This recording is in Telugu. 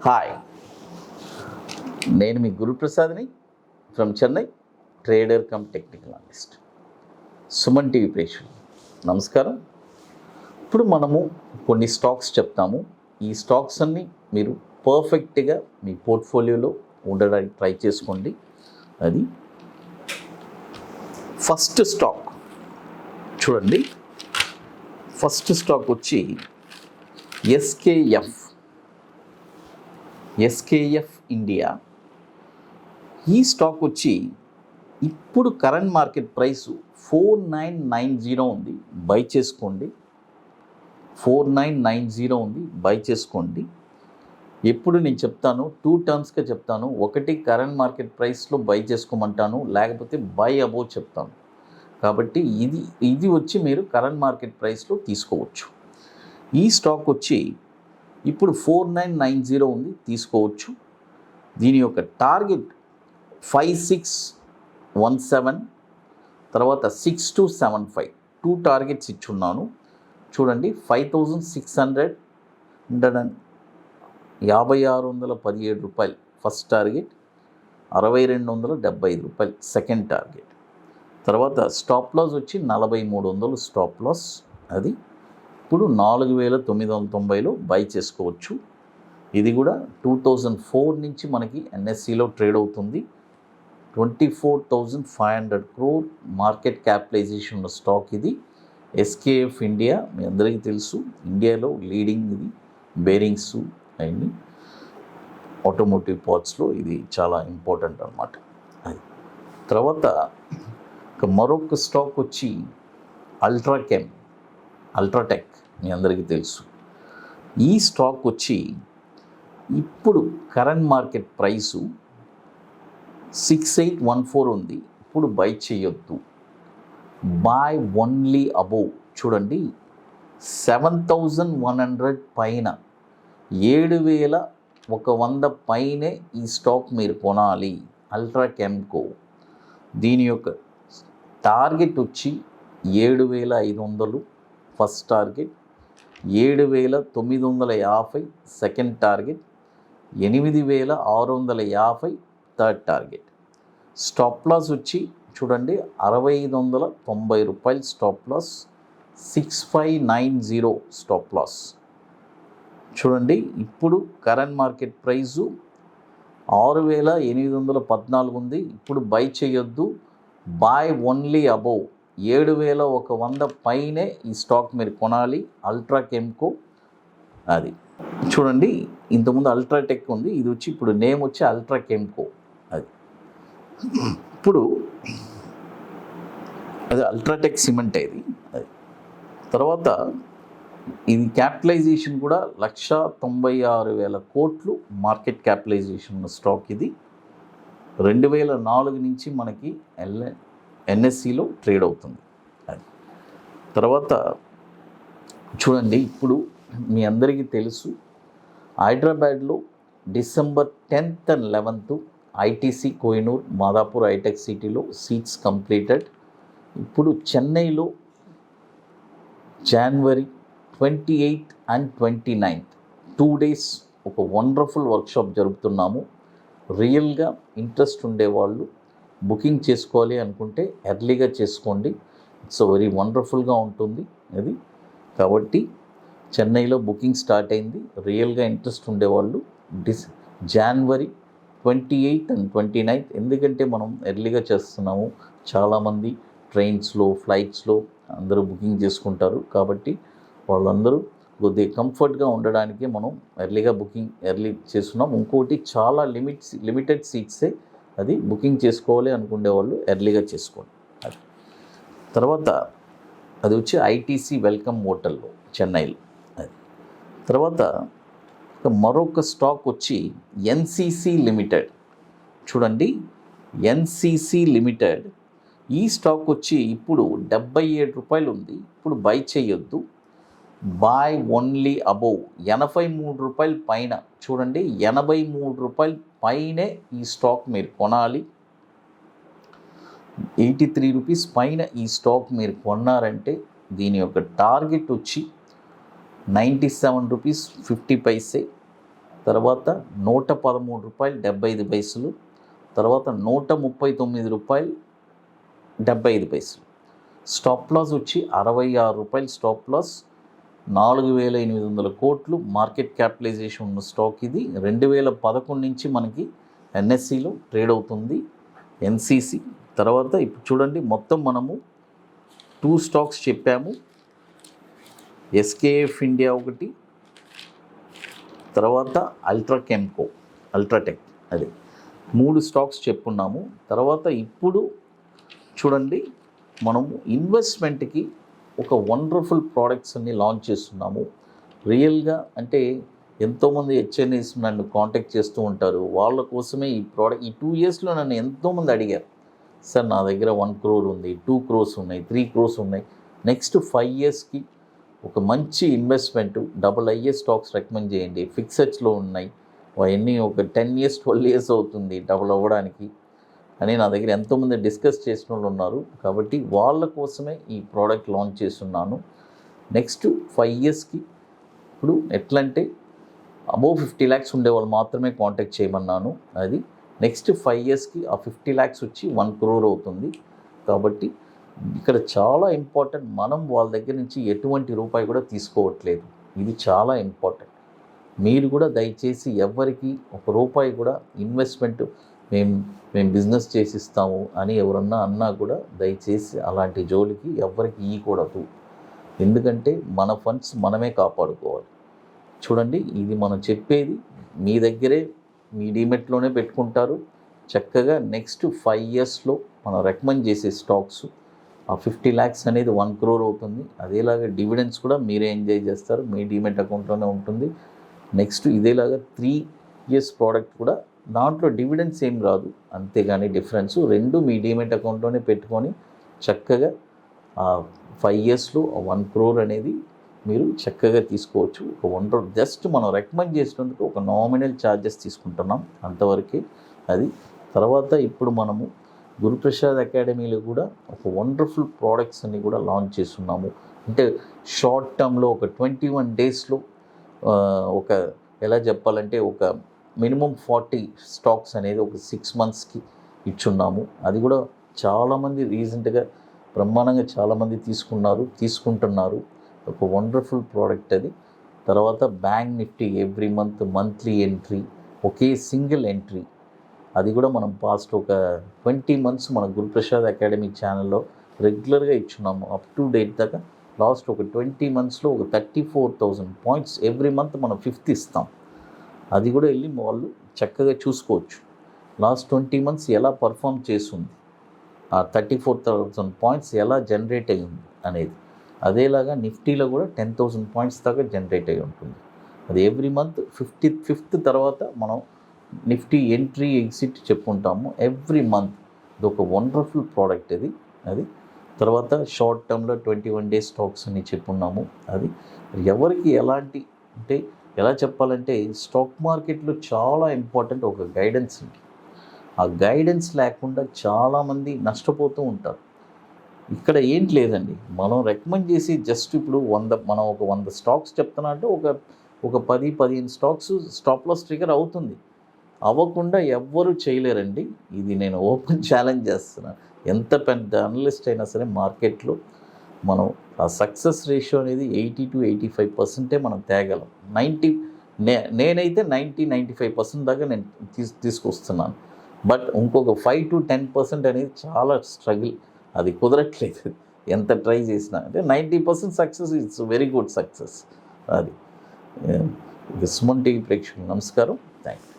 హాయ్, నేను మీ గురుప్రసాద్ని from Chennai, trader come technical analyst. Suman TV ప్రేక్షకులు నమస్కారం. ఇప్పుడు మనము కొన్ని స్టాక్స్ చెప్తాము. ఈ స్టాక్స్ అన్నీ మీరు పర్ఫెక్ట్గా మీ పోర్ట్ఫోలియోలో ఉండడానికి ట్రై చేసుకోండి. అది ఫస్ట్ స్టాక్ చూడండి. ఫస్ట్ స్టాక్ వచ్చి ఎస్కేఎఫ్ ఇండియా. ఈ స్టాక్ వచ్చి ఇప్పుడు కరెంట్ మార్కెట్ ప్రైస్ 4990 ఉంది, బై చేసుకోండి. 4990 ఉంది, బై చేసుకోండి. ఎప్పుడు నేను చెప్తాను, 2 టర్మ్స్గా చెప్తాను. ఒకటి కరెంట్ మార్కెట్ ప్రైస్లో బై చేసుకోమంటాను, లేకపోతే బై అబోవ్ చెప్తాను. కాబట్టి ఇది వచ్చి మీరు కరెంట్ మార్కెట్ ప్రైస్లో తీసుకోవచ్చు. ఈ స్టాక్ వచ్చి ఇప్పుడు 4990 ఉంది, తీసుకోవచ్చు. దీని యొక్క టార్గెట్ 5617, తర్వాత 6275 2 టార్గెట్స్ ఇచ్చున్నాను. చూడండి, 5617 రూపాయలు ఫస్ట్ టార్గెట్, 6275 సెకండ్ టార్గెట్. తర్వాత స్టాప్ లాస్ వచ్చి 4300 స్టాప్ లాస్. అది ఇప్పుడు 4990లో బై చేసుకోవచ్చు. ఇది కూడా 2004 నుంచి మనకి ఎన్ఎస్సిలో ట్రేడ్ అవుతుంది. 24,500 crore మార్కెట్ క్యాపిటలైజేషన్ ఉన్న స్టాక్ ఇది. ఎస్కేఎఫ్ ఇండియా మీ అందరికీ తెలుసు, ఇండియాలో లీడింగ్ ఇది. బేరింగ్స్ అండ్ ఆటోమోటివ్ పార్ట్స్లో ఇది చాలా ఇంపార్టెంట్ అన్నమాట. అది తర్వాత మరొక స్టాక్ వచ్చి అల్ట్రాటెక్ మీ అందరికీ తెలుసు. ఈ స్టాక్ వచ్చి ఇప్పుడు కరెంట్ మార్కెట్ ప్రైసు 6814 ఉంది, ఇప్పుడు బై చేయొద్దు. By only above. చూడండి, 7100 పైన, 7100 పైనే ఈ స్టాక్ మీరు కొనాలి. అల్ట్రాకెమ్కో దీని యొక్క టార్గెట్ వచ్చి 7500 first target, 7950 second target, 8650 third target. Stop loss వచ్చి చూడండి 6590 రూపాయలు స్టాప్ లాస్, 6590 స్టాప్ లాస్. చూడండి, ఇప్పుడు కరెంట్ మార్కెట్ ప్రైజు 6814 ఉంది, ఇప్పుడు బై చేయొద్దు. By only above. 7100 పైనే ఈ స్టాక్ మీరు కొనాలి. అల్ట్రాకెమ్కో. అది చూడండి, ఇంతకుముందు అల్ట్రాటెక్ ఉంది, ఇది వచ్చి ఇప్పుడు నేమ్ వచ్చి అల్ట్రాకెమ్కో. అది ఇప్పుడు అది అల్ట్రాటెక్ సిమెంట్ ఇది. అది తర్వాత ఇది క్యాపిటలైజేషన్ కూడా 1,96,000 కోట్లు మార్కెట్ క్యాపిటలైజేషన్ ఉన్న స్టాక్ ఇది. 2004 నుంచి మనకి ఎన్ఎస్సిలో ట్రేడ్ అవుతుంది. అది తర్వాత చూడండి, ఇప్పుడు మీ అందరికీ తెలుసు, హైదరాబాద్లో December 10th and 11th ITC Kohinoor Madhapur Hitec సిటీలో సీట్స్ కంప్లీటెడ్. ఇప్పుడు చెన్నైలో January 28th and 29th 2 days ఒక వండర్ఫుల్ వర్క్షాప్ జరుపుతున్నాము. రియల్గా ఇంట్రెస్ట్ ఉండేవాళ్ళు బుకింగ్ చేసుకోవాలి అనుకుంటే ఎర్లీగా చేసుకోండి. ఇట్స్ వెరీ వండర్ఫుల్గా ఉంటుంది అది. కాబట్టి చెన్నైలో బుకింగ్ స్టార్ట్ అయింది. రియల్గా ఇంట్రెస్ట్ ఉండేవాళ్ళు January 28th and 29th, ఎందుకంటే మనం ఎర్లీగా చేస్తున్నాము. చాలామంది ట్రైన్స్లో, ఫ్లైట్స్లో అందరూ బుకింగ్ చేసుకుంటారు. కాబట్టి వాళ్ళందరూ కొద్దిగా కంఫర్ట్గా ఉండడానికి మనం ఎర్లీ చేస్తున్నాం. ఇంకోటి చాలా లిమిటెడ్ సీట్సే, అది బుకింగ్ చేసుకోవాలి అనుకునే వాళ్ళు ఎర్లీగా చేసుకోండి. అది తర్వాత అది వచ్చి ఐటీసీ వెల్కమ్ హోటల్లో చెన్నైలో. అది తర్వాత మరొక స్టాక్ వచ్చి ఎన్సీసీ లిమిటెడ్. చూడండి, ఎన్సీసీ లిమిటెడ్ ఈ స్టాక్ వచ్చి ఇప్పుడు 77 రూపాయలు ఉంది, ఇప్పుడు బై చేయొద్దు. By only above. 83 రూపాయల పైన. చూడండి, 83 రూపాయల పైనే ఈ స్టాక్ మీరు కొనాలి. 83 రూపీస్ పైన ఈ స్టాక్ మీరు కొన్నారంటే దీని యొక్క టార్గెట్ వచ్చి 97 రూపీస్ 50 పైసే, తర్వాత రూ. 113.75, తర్వాత రూ. 139.75. స్టాప్ లాస్ వచ్చి రూ. 66 స్టాప్ లాస్. 4,800 కోట్లు మార్కెట్ క్యాపిటలైజేషన్ ఉన్న స్టాక్ ఇది. 2011 నుంచి మనకి ఎన్ఎస్సిలో ట్రేడ్ అవుతుంది, ఎన్సిసి. తర్వాత ఇప్పుడు చూడండి, మొత్తం మనము 2 స్టాక్స్ చెప్పాము. ఎస్కేఎఫ్ ఇండియా ఒకటి, తర్వాత అల్ట్రాటెక్, అది 3 స్టాక్స్ చెప్పున్నాము. తర్వాత ఇప్పుడు చూడండి, మనము ఇన్వెస్ట్మెంట్కి ఒక వండర్ఫుల్ ప్రోడక్ట్స్ అన్ని లాంచ్ చేస్తున్నాము. రియల్గా అంటే ఎంతోమంది హెచ్ఎన్ఐస్ నన్ను కాంటాక్ట్ చేస్తూ ఉంటారు. వాళ్ళ కోసమే ఈ ప్రోడక్ట్. ఈ 2 ఇయర్స్లో నన్ను ఎంతోమంది అడిగారు, సార్ నా దగ్గర 1 crore ఉంది, 2 crores ఉన్నాయి, 3 crores ఉన్నాయి, నెక్స్ట్ 5 yearsకి ఒక మంచి ఇన్వెస్ట్మెంట్ AA స్టాక్స్ రికమెండ్ చేయండి, ఫిక్సెడ్స్లో ఉన్నాయి, అవన్నీ ఒక 10 years 12 years అవుతుంది డబుల్ అవ్వడానికి అని నా దగ్గర ఎంతోమంది డిస్కస్ చేసిన వాళ్ళు ఉన్నారు. కాబట్టి వాళ్ళ కోసమే ఈ ప్రోడక్ట్ లాంచ్ చేస్తున్నాను. నెక్స్ట్ 5 yearsకి ఇప్పుడు ఎట్లంటే అబోవ్ 50 lakhs ఉండేవాళ్ళు మాత్రమే కాంటాక్ట్ చేయమన్నాను. అది నెక్స్ట్ 5 yearsకి ఆ 50 lakhs వచ్చి 1 crore అవుతుంది. కాబట్టి ఇక్కడ చాలా ఇంపార్టెంట్, మనం వాళ్ళ దగ్గర నుంచి ఎటువంటి రూపాయి కూడా తీసుకోవట్లేదు. ఇది చాలా ఇంపార్టెంట్. మీరు కూడా దయచేసి ఎవరికి ఒక రూపాయి కూడా ఇన్వెస్ట్మెంట్ మేము బిజినెస్ చేసిస్తాము అని ఎవరన్నా అన్నా కూడా దయచేసి అలాంటి జోలికి ఎవరికి ఇవ్వకూడదు. ఎందుకంటే మన ఫండ్స్ మనమే కాపాడుకోవాలి. చూడండి, ఇది మనం చెప్పేది మీ దగ్గరే, మీ డీమెట్లోనే పెట్టుకుంటారు చక్కగా. నెక్స్ట్ 5 yearsలో మనం రికమెండ్ చేసే స్టాక్స్ ఆ 50 lakhs అనేది 1 crore అవుతుంది. అదేలాగా డివిడెండ్స్ కూడా మీరే ఎంజాయ్ చేస్తారు, మీ డీమెట్ అకౌంట్లోనే ఉంటుంది. నెక్స్ట్ ఇదేలాగా 3 years ప్రోడక్ట్ కూడా, దాంట్లో డివిడెండ్స్ ఏం రాదు, అంతేగాని డిఫరెన్స్ 2 మీ డీమెట్ అకౌంట్లోనే పెట్టుకొని చక్కగా 5 yearsలో 1 crore అనేది మీరు చక్కగా తీసుకోవచ్చు. ఒక జస్ట్ మనం రికమెండ్ చేసినందుకు ఒక నామినల్ ఛార్జెస్ తీసుకుంటున్నాం, అంతవరకే అది. తర్వాత ఇప్పుడు మనము గురుప్రసాద్ అకాడమీలో కూడా ఒక వండర్ఫుల్ ప్రోడక్ట్స్ అన్ని కూడా లాంచ్ చేస్తున్నాము. అంటే షార్ట్ టర్మ్లో ఒక 21 daysలో ఒక ఎలా చెప్పాలంటే ఒక మినిమం 40 స్టాక్స్ అనేది ఒక 6 monthsకి ఇచ్చున్నాము. అది కూడా చాలామంది రీసెంట్గా బ్రహ్మాండంగా చాలామంది తీసుకుంటున్నారు. ఒక వండర్ఫుల్ ప్రోడక్ట్ అది. తర్వాత bank nifty every monthly entry, ఒకే సింగిల్ ఎంట్రీ, అది కూడా మనం పాస్ట్ ఒక 20 months మన గురుప్రసాద్ అకాడమీ ఛానల్లో రెగ్యులర్గా ఇచ్చున్నాము. అప్ టు డేట్ దాకా లాస్ట్ ఒక 20 monthsలో ఒక 34,000 points ఎవ్రీ మంత్ మనం 5th ఇస్తాం. అది కూడా వెళ్ళి వాళ్ళు చక్కగా చూసుకోవచ్చు లాస్ట్ 20 months ఎలా పర్ఫామ్ చేస్తుంది, ఆ 34,000 points ఎలా జనరేట్ అయ్యింది అనేది. అదేలాగా నిఫ్టీలో కూడా 10,000 points దాకా జనరేట్ అయ్యి ఉంటుంది. అది ఎవ్రీ మంత్ 5th తర్వాత మనం నిఫ్టీ ఎంట్రీ ఎగ్జిట్ చెప్పుకుంటాము ఎవ్రీ మంత్. ఇది ఒక వండర్ఫుల్ ప్రోడక్ట్ అది. తర్వాత షార్ట్ టర్మ్లో 21 days స్టాక్స్ అని చెప్పున్నాము. అది ఎవరికి ఎలాంటి అంటే ఎలా చెప్పాలంటే స్టాక్ మార్కెట్లో చాలా ఇంపార్టెంట్ ఒక గైడెన్స్ ఉంది. ఆ గైడెన్స్ లేకుండా చాలామంది నష్టపోతూ ఉంటారు. ఇక్కడ ఏంటి లేదండి, మనం రికమెండ్ చేసి జస్ట్ ఇప్పుడు మనం ఒక 100 స్టాక్స్ చెప్తున్నా అంటే ఒక 10-15 స్టాక్స్ స్టాప్ లాస్ ట్రిగర్ అవుతుంది. అవ్వకుండా ఎవ్వరూ చేయలేరండి. ఇది నేను ఓపెన్ ఛాలెంజ్ చేస్తున్నాను. ఎంత పెద్ద అనలిస్ట్ అయినా సరే మార్కెట్లో మనం ఆ సక్సెస్ రేషియో అనేది 80 to 85% మనం తేగలం. నేనైతే 90-95% దాకా నేను తీసుకొస్తున్నాను. బట్ ఇంకొక 5 to 10% అనేది చాలా స్ట్రగుల్, అది కుదరట్లేదు ఎంత ట్రై చేసినా. అంటే 90% success it's very good success. అది సుమన్ టీవీ ప్రేక్షకులు నమస్కారం, థ్యాంక్ యూ.